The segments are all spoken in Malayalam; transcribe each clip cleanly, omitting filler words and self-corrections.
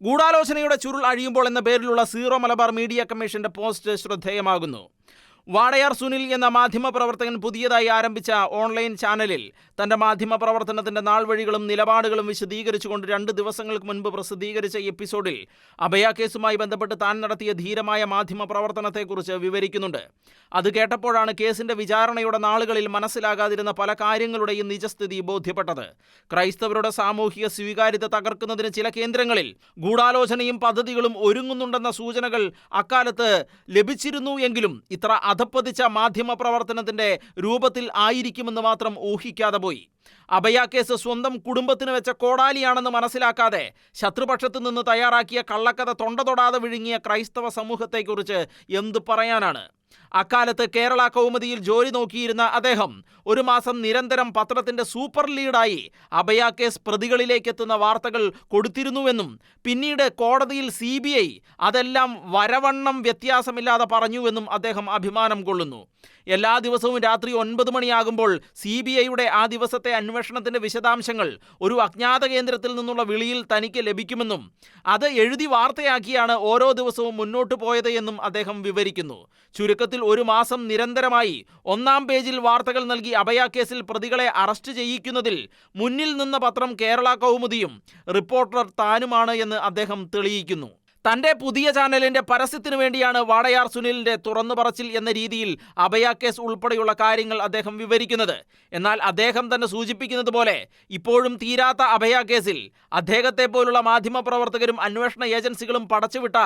ഗൂഢാലോചനയുടെ ചുരുൾ അഴിയുമ്പോൾ എന്ന പേരിലുള്ള സീറോ മലബാർ മീഡിയ കമ്മീഷന്റെ പോസ്റ്റ് ശ്രദ്ധേയമാകുന്നു. വാടയാർ സുനിൽ എന്ന മാധ്യമപ്രവർത്തകൻ പുതിയതായി ആരംഭിച്ച ഓൺലൈൻ ചാനലിൽ തന്റെ മാധ്യമപ്രവർത്തനത്തിന്റെ നാൾവഴികളും നിലപാടുകളും വിശദീകരിച്ചുകൊണ്ട് 2 ദിവസങ്ങൾക്ക് മുൻപ് പ്രസിദ്ധീകരിച്ച എപ്പിസോഡിൽ അഭയ കേസുമായി ബന്ധപ്പെട്ട് താൻ നടത്തിയ ധീരമായ മാധ്യമപ്രവർത്തനത്തെക്കുറിച്ച് വിവരിക്കുന്നുണ്ട്. അത് കേട്ടപ്പോഴാണ് കേസിന്റെ വിചാരണയുടെ നാളുകളിൽ മനസ്സിലാകാതിരുന്ന പല കാര്യങ്ങളുടെയും നിജസ്ഥിതി ബോധ്യപ്പെട്ടത്. ക്രൈസ്തവരുടെ സാമൂഹിക സ്വീകാര്യത തകർക്കുന്നതിന് ചില കേന്ദ്രങ്ങളിൽ ഗൂഢാലോചനയും പദ്ധതികളും ഒരുങ്ങുന്നുണ്ടെന്ന സൂചനകൾ അക്കാലത്ത് ലഭിച്ചിരുന്നു എങ്കിലും ഇത്ര അധപ്പതിച്ച മാധ്യമപ്രവർത്തനത്തിന്റെ രൂപത്തിൽ ആയിരിക്കുമെന്ന് മാത്രം ഊഹിക്കാതെ പോയി. അഭയ കേസ് സ്വന്തം കുടുംബത്തിന് വെച്ച കോടാലിയാണെന്ന് മനസ്സിലാക്കാതെ ശത്രുപക്ഷത്തു നിന്ന് തയ്യാറാക്കിയ കള്ളക്കഥ തൊണ്ട തൊടാതെ വിഴുങ്ങിയ ക്രൈസ്തവ സമൂഹത്തെക്കുറിച്ച് എന്തു പറയാനാണ്? അക്കാലത്ത് കേരള കൗമുദിയിൽ ജോലി നോക്കിയിരുന്ന അദ്ദേഹം ഒരു മാസം നിരന്തരം പത്രത്തിന്റെ സൂപ്പർ ലീഡായി അഭയ കേസ് പ്രതികളിലേക്ക് എത്തുന്ന വാർത്തകൾ കൊടുത്തിരുന്നുവെന്നും പിന്നീട് കോടതിയിൽ CBI അതെല്ലാം വരവണ്ണം വ്യത്യാസമില്ലാതെ പറഞ്ഞുവെന്നും അദ്ദേഹം അഭിമാനം കൊള്ളുന്നു. എല്ലാ ദിവസവും രാത്രി 9 മണിയാകുമ്പോൾ CBIയുടെ ആ ദിവസത്തെ അന്വേഷണത്തിന്റെ വിശദാംശങ്ങൾ ഒരു അജ്ഞാത കേന്ദ്രത്തിൽ നിന്നുള്ള വിളിയിൽ തനിക്ക് ലഭിക്കുമെന്നും അത് എഴുതി വാർത്തയാക്കിയാണ് ഓരോ ദിവസവും മുന്നോട്ടു പോയത് എന്നും അദ്ദേഹം വിവരിക്കുന്നു. ചുരുക്കത്തിൽ ഒരു മാസം നിരന്തരമായി 1-ാം പേജിൽ വാർത്തകൾ നൽകി അഭയ കേസിൽ പ്രതികളെ അറസ്റ്റ് ചെയ്യിക്കുന്നതിൽ മുന്നിൽ നിന്ന പത്രം കേരള കൗമുദിയും റിപ്പോർട്ടർ താനുമാണ് എന്ന് അദ്ദേഹം തെളിയിക്കുന്നു. തന്റെ പുതിയ ചാനലിന്റെ പരസ്യത്തിനു വേണ്ടിയാണ് വാടയാർ സുനിലിന്റെ തുറന്നു പറച്ചിൽ എന്ന രീതിയിൽ അഭയ കേസ് ഉൾപ്പെടെയുള്ള കാര്യങ്ങൾ അദ്ദേഹം വിവരിക്കുന്നത്. എന്നാൽ അദ്ദേഹം തന്നെ സൂചിപ്പിക്കുന്നത് പോലെ ഇപ്പോഴും തീരാത്ത അഭയ കേസിൽ അദ്ദേഹത്തെ പോലുള്ള മാധ്യമപ്രവർത്തകരും അന്വേഷണ ഏജൻസികളും പടച്ചുവിട്ട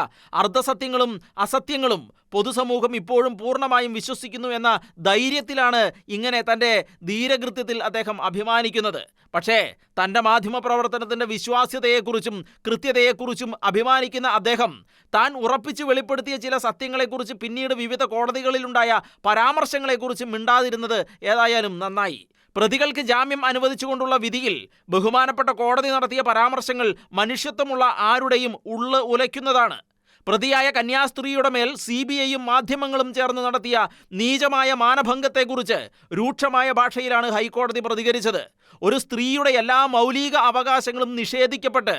അർദ്ധസത്യങ്ങളും അസത്യങ്ങളും പൊതുസമൂഹം ഇപ്പോഴും പൂർണ്ണമായും വിശ്വസിക്കുന്നു എന്ന ധൈര്യത്തിലാണ് ഇങ്ങനെ തന്റെ ധീരകൃത്യത്തിൽ അദ്ദേഹം അഭിമാനിക്കുന്നത്. പക്ഷേ തന്റെ മാധ്യമപ്രവർത്തനത്തിന്റെ വിശ്വാസ്യതയെക്കുറിച്ചും കൃത്യതയെക്കുറിച്ചും അഭിമാനിക്കുന്ന അദ്ദേഹം താൻ ഉറപ്പിച്ചു വെളിപ്പെടുത്തിയ ചില സത്യങ്ങളെക്കുറിച്ച് പിന്നീട് വിവിധ കോടതികളിലുണ്ടായ പരാമർശങ്ങളെക്കുറിച്ച് മിണ്ടാതിരുന്നത് ഏതായാലും നന്നായി. പ്രതികൾക്ക് ജാമ്യം അനുവദിച്ചുകൊണ്ടുള്ള വിധിയിൽ ബഹുമാനപ്പെട്ട കോടതി നടത്തിയ പരാമർശങ്ങൾ മനുഷ്യത്വമുള്ള ആരുടെയും ഉള്ള് ഉലയ്ക്കുന്നതാണ്. പ്രതിയായ കന്യാസ്ത്രീയുടെ മേൽ CBIയും മാധ്യമങ്ങളും ചേർന്ന് നടത്തിയ നീചമായ മാനഭംഗത്തെക്കുറിച്ച് രൂക്ഷമായ ഭാഷയിലാണ് ഹൈക്കോടതി പ്രതികരിച്ചത്. ഒരു സ്ത്രീയുടെ എല്ലാ മൗലിക അവകാശങ്ങളും നിഷേധിക്കപ്പെട്ട്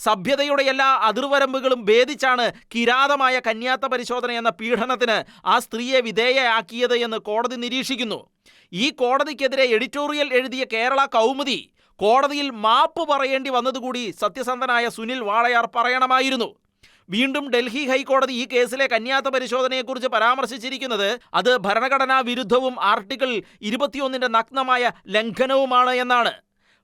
സഭ്യതയുടെ എല്ലാ അതിർവരമ്പുകളും ഭേദിച്ചാണ് കിരാതമായ കന്യാത്ത പരിശോധന എന്ന പീഡനത്തിന് ആ സ്ത്രീയെ വിധേയയാക്കിയത് എന്ന് കോടതി നിരീക്ഷിക്കുന്നു. ഈ കോടതിക്കെതിരെ എഡിറ്റോറിയൽ എഴുതിയ കേരള കൗമുദി കോടതിയിൽ മാപ്പ് പറയേണ്ടി വന്നതുകൂടി സത്യസന്ധനായ സുനിൽ വാളയാർ പറയണമായിരുന്നു. വീണ്ടും ഡൽഹി ഹൈക്കോടതി ഈ കേസിലെ കന്യാത്ത പരിശോധനയെക്കുറിച്ച് പരാമർശിച്ചിരിക്കുന്നത് അത് ഭരണഘടനാ വിരുദ്ധവും ആർട്ടിക്കിൾ 21 നഗ്നമായ ലംഘനവുമാണ് എന്നാണ്.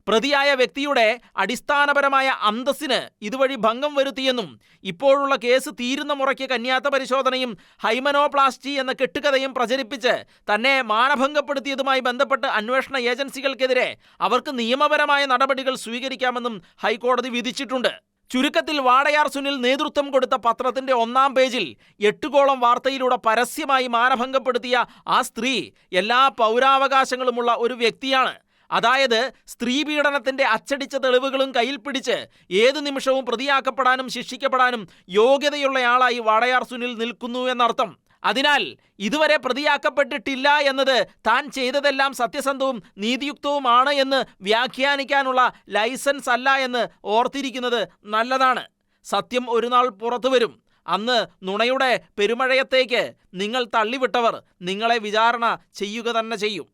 പ്രതിയായ വ്യക്തിയുടെ അടിസ്ഥാനപരമായ അന്തസ്സിന് ഇതുവഴി ഭംഗം വരുത്തിയെന്നും ഇപ്പോഴുള്ള കേസ് തീരുന്ന മുറയ്ക്ക് കന്യാത്ത പരിശോധനയും ഹൈമനോപ്ലാസ്റ്റി എന്ന കെട്ടുകഥയും പ്രചരിപ്പിച്ച് തന്നെ മാനഭംഗപ്പെടുത്തിയതുമായി ബന്ധപ്പെട്ട് അന്വേഷണ ഏജൻസികൾക്കെതിരെ അവർക്ക് നിയമപരമായ നടപടികൾ സ്വീകരിക്കാമെന്നും ഹൈക്കോടതി വിധിച്ചിട്ടുണ്ട്. ചുരുക്കത്തിൽ വാടയാർ സുനിൽ നേതൃത്വം കൊടുത്ത പത്രത്തിന്റെ 1-ാം പേജിൽ 8 വാർത്തയിലൂടെ പരസ്യമായി മാനഭംഗപ്പെടുത്തിയ ആ സ്ത്രീ എല്ലാ പൗരാവകാശങ്ങളുമുള്ള ഒരു വ്യക്തിയാണ്. അതായത് സ്ത്രീ പീഡനത്തിന്റെ അച്ചടിച്ച തെളിവുകളും കയ്യിൽ പിടിച്ച് ഏതു നിമിഷവും പ്രതിയാക്കപ്പെടാനും ശിക്ഷിക്കപ്പെടാനും യോഗ്യതയുള്ളയാളായി വാടയാർ സുനിൽ നിൽക്കുന്നു എന്നർത്ഥം. അതിനാൽ ഇതുവരെ പ്രതിയാക്കപ്പെട്ടിട്ടില്ല എന്നത് താൻ ചെയ്തതെല്ലാം സത്യസന്ധവും നീതിയുക്തവുമാണ് എന്ന് വ്യാഖ്യാനിക്കാനുള്ള ലൈസൻസ് അല്ല എന്ന് ഓർത്തിരിക്കുന്നത് നല്ലതാണ്. സത്യം ഒരു നാൾ പുറത്തു വരും. അന്ന് നുണയുടെ പെരുമഴയത്തേക്ക് നിങ്ങൾ തള്ളിവിട്ടവർ നിങ്ങളെ വിചാരണ ചെയ്യുക തന്നെ ചെയ്യും.